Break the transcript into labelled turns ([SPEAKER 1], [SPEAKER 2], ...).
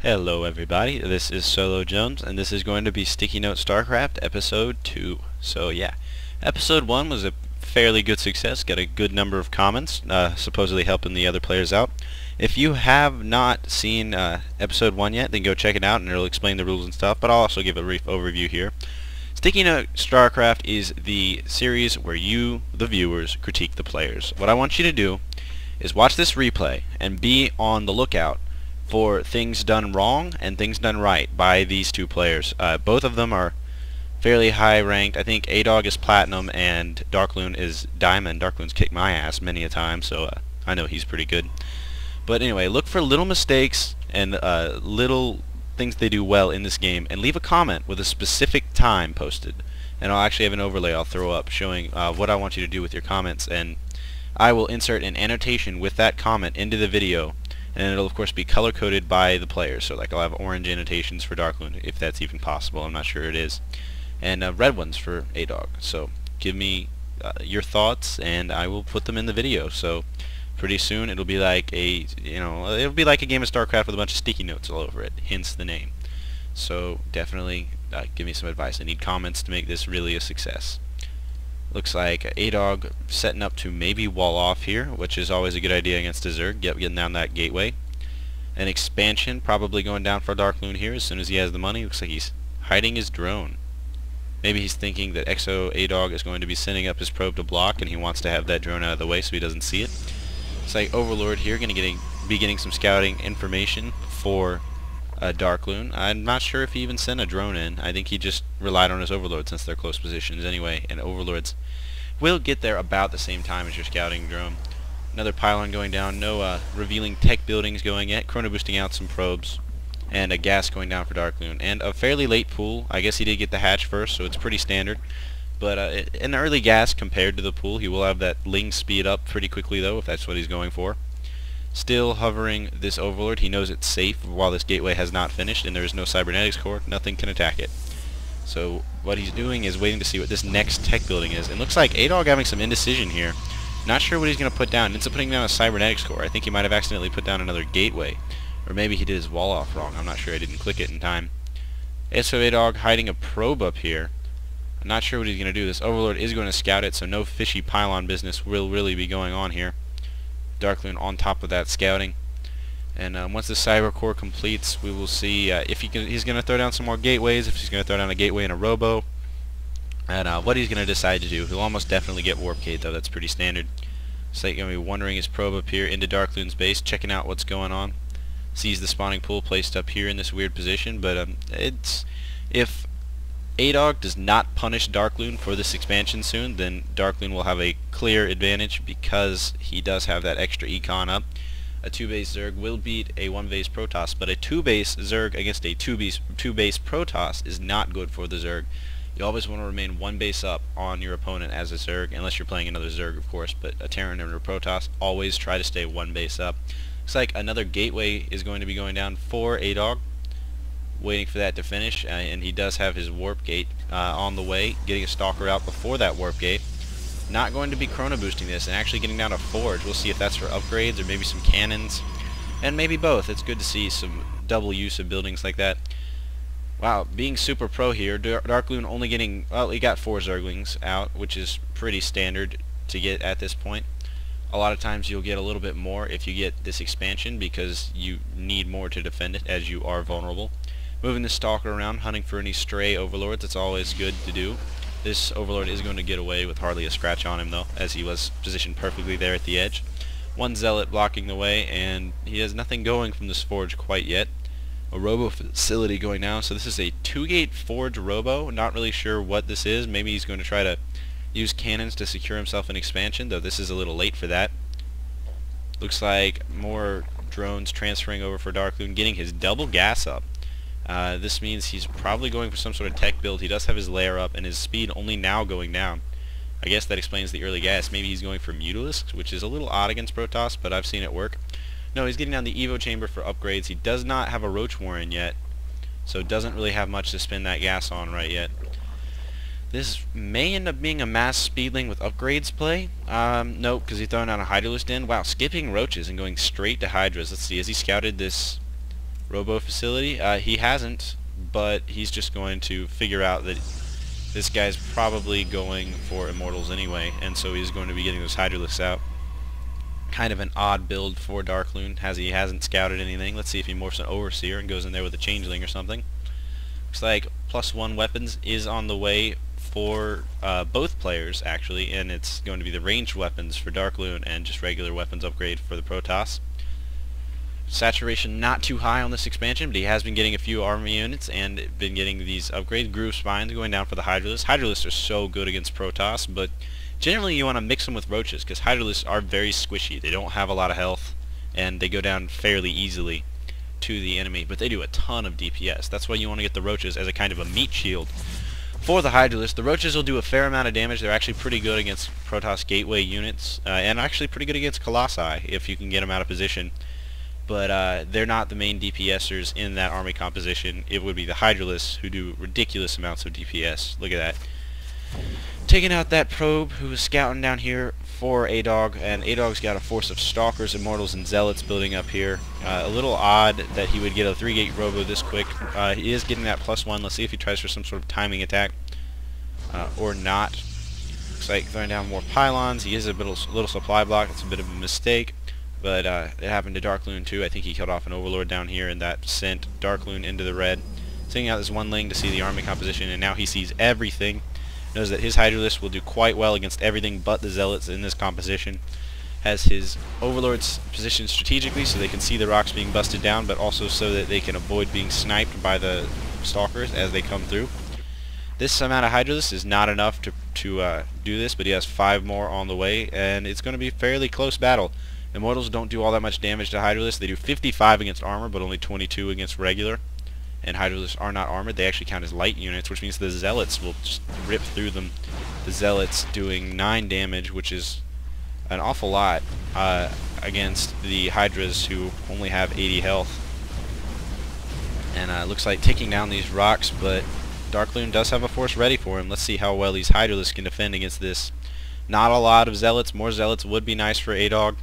[SPEAKER 1] Hello everybody, this is Solo Jones, and this is going to be Stickynote Starcraft Episode 2. So yeah, Episode 1 was a fairly good success, got a good number of comments, supposedly helping the other players out. If you have not seen Episode 1 yet, then go check it out and it'll explain the rules and stuff, but I'll also give a brief overview here. Stickynote Starcraft is the series where you, the viewers, critique the players. What I want you to do is watch this replay and be on the lookout for things done wrong and things done right by these two players. Both of them are fairly high ranked. I think A-Dog is Platinum and Darkloon is Diamond. Darkloon's kicked my ass many a time, so I know he's pretty good. But anyway, look for little mistakes and little things they do well in this game, and leave a comment with a specific time posted. And I'll actually have an overlay I'll throw up showing what I want you to do with your comments, and I will insert an annotation with that comment into the video, and it'll of course be color coded by the players. So like I'll have orange annotations for Darkloon, if that's even possible. I'm not sure it is, and red ones for A-Dog. So give me your thoughts, and I will put them in the video. So pretty soon it'll be like it'll be like a game of StarCraft with a bunch of sticky notes all over it. Hence the name. So definitely give me some advice. I need comments to make this really a success. Looks like A-Dog setting up to maybe wall off here, which is always a good idea against a Zerg, getting down that gateway. An expansion probably going down for Darkloon here as soon as he has the money. Looks like he's hiding his drone. Maybe he's thinking that Exo A-Dog is going to be sending up his probe to block, and he wants to have that drone out of the way so he doesn't see it. Looks like Overlord here going to be getting some scouting information for Darkloon. I'm not sure if he even sent a drone in. I think he just relied on his Overlord since they're close positions anyway, and Overlords will get there about the same time as your scouting drone. Another pylon going down, no revealing tech buildings going yet, chrono boosting out some probes, and a gas going down for Darkloon, and a fairly late pool. I guess he did get the hatch first, so it's pretty standard, but an early gas compared to the pool. He will have that Ling speed up pretty quickly though, if that's what he's going for. Still hovering this Overlord. He knows it's safe while this gateway has not finished and there is no cybernetics core. Nothing can attack it. So what he's doing is waiting to see what this next tech building is. And looks like A-Dog having some indecision here. Not sure what he's going to put down. Ends up putting down a cybernetics core. I think he might have accidentally put down another gateway. Or maybe he did his wall off wrong. I'm not sure. I didn't click it in time. So A-Dog hiding a probe up here. I'm not sure what he's going to do. This Overlord is going to scout it, so no fishy pylon business will really be going on here. Darkloon on top of that scouting, and once the cyber core completes, we will see if he's going to throw down some more gateways, if he's going to throw down a gateway and a robo, and what he's going to decide to do. He'll almost definitely get warp gate though. That's pretty standard. So he's going to be wandering his probe up here into Darkloon's base, checking out what's going on. Sees the spawning pool placed up here in this weird position, but if A-Dog does not punish Darkloon for this expansion soon, then Darkloon will have a clear advantage because he does have that extra econ up. A 2-base Zerg will beat a 1-base Protoss, but a 2-base Zerg against a 2-base Protoss is not good for the Zerg. You always want to remain 1 base up on your opponent as a Zerg, unless you're playing another Zerg of course, but a Terran and a Protoss, always try to stay 1 base up. Looks like another gateway is going to be going down for A-Dog. Waiting for that to finish, and he does have his warp gate on the way, getting a stalker out before that warp gate. Not going to be chrono boosting this and actually getting down a forge. We'll see if that's for upgrades or maybe some cannons, and maybe both. It's good to see some double use of buildings like that. Wow, being super pro here, Darkloon only getting, well, he got 4 Zerglings out, which is pretty standard to get at this point. A lot of times you'll get a little bit more if you get this expansion because you need more to defend it as you are vulnerable. Moving the Stalker around, hunting for any stray Overlords. It's always good to do. This Overlord is going to get away with hardly a scratch on him though, as he was positioned perfectly there at the edge. One Zealot blocking the way, and he has nothing going from this forge quite yet. A Robo facility going now, so this is a 2-gate forge Robo. Not really sure what this is. Maybe he's going to try to use cannons to secure himself an expansion, though this is a little late for that. Looks like more drones transferring over for Darkloon, getting his double gas up. This means he's probably going for some sort of tech build. He does have his layer up and his speed only now going down. I guess that explains the early gas. Maybe he's going for Mutalisks, which is a little odd against Protoss, but I've seen it work. No, he's getting down the Evo chamber for upgrades. He does not have a Roach Warren yet, so doesn't really have much to spend that gas on right yet. This may end up being a mass speedling with upgrades play. Nope, because he's throwing out a Hydralisk Den. Wow, skipping Roaches and going straight to Hydras. Let's see, has he scouted this Robo facility. He hasn't, but he's just going to figure out that this guy's probably going for Immortals anyway, and so he's going to be getting those Hydralisks out. Kind of an odd build for Darkloon, as he hasn't scouted anything. Let's see if he morphs an Overseer and goes in there with a Changeling or something. Looks like +1 weapons is on the way for both players, actually, and it's going to be the ranged weapons for Darkloon and just regular weapons upgrade for the Protoss. Saturation not too high on this expansion, but he has been getting a few army units and been getting these upgrades. Groove Spines going down for the Hydralisks. Hydralisks are so good against Protoss, but generally you want to mix them with Roaches, because Hydralisks are very squishy. They don't have a lot of health, and they go down fairly easily to the enemy, but they do a ton of DPS. That's why you want to get the Roaches as a kind of a meat shield for the Hydralisks. The Roaches will do a fair amount of damage. They're actually pretty good against Protoss Gateway units, and actually pretty good against Colossi if you can get them out of position. But they're not the main DPSers in that army composition. It would be the Hydralisks who do ridiculous amounts of DPS. Look at that. Taking out that probe who was scouting down here for A-Dog, and A-Dog's got a force of Stalkers, Immortals, and Zealots building up here. A little odd that he would get a 3-gate Robo this quick. He is getting that +1. Let's see if he tries for some sort of timing attack or not. Looks like throwing down more pylons. He is a little supply block. It's a bit of a mistake. But it happened to Darkloon too. I think he killed off an Overlord down here, and that sent Darkloon into the red. Sending out this one Ling to see the army composition, and now he sees everything. Knows that his Hydralisk will do quite well against everything but the Zealots in this composition. Has his Overlords positioned strategically so they can see the rocks being busted down, but also so that they can avoid being sniped by the Stalkers as they come through. This amount of Hydralisk is not enough to do this, but he has 5 more on the way, and it's going to be a fairly close battle. Immortals don't do all that much damage to Hydralisks. They do 55 against armor, but only 22 against regular. And Hydralisks are not armored. They actually count as light units, which means the Zealots will just rip through them. The Zealots doing 9 damage, which is an awful lot against the Hydras, who only have 80 health. And it looks like taking down these rocks, but Darkloon does have a force ready for him. Let's see how well these Hydralisks can defend against this. Not a lot of Zealots. More Zealots would be nice for A-Dog.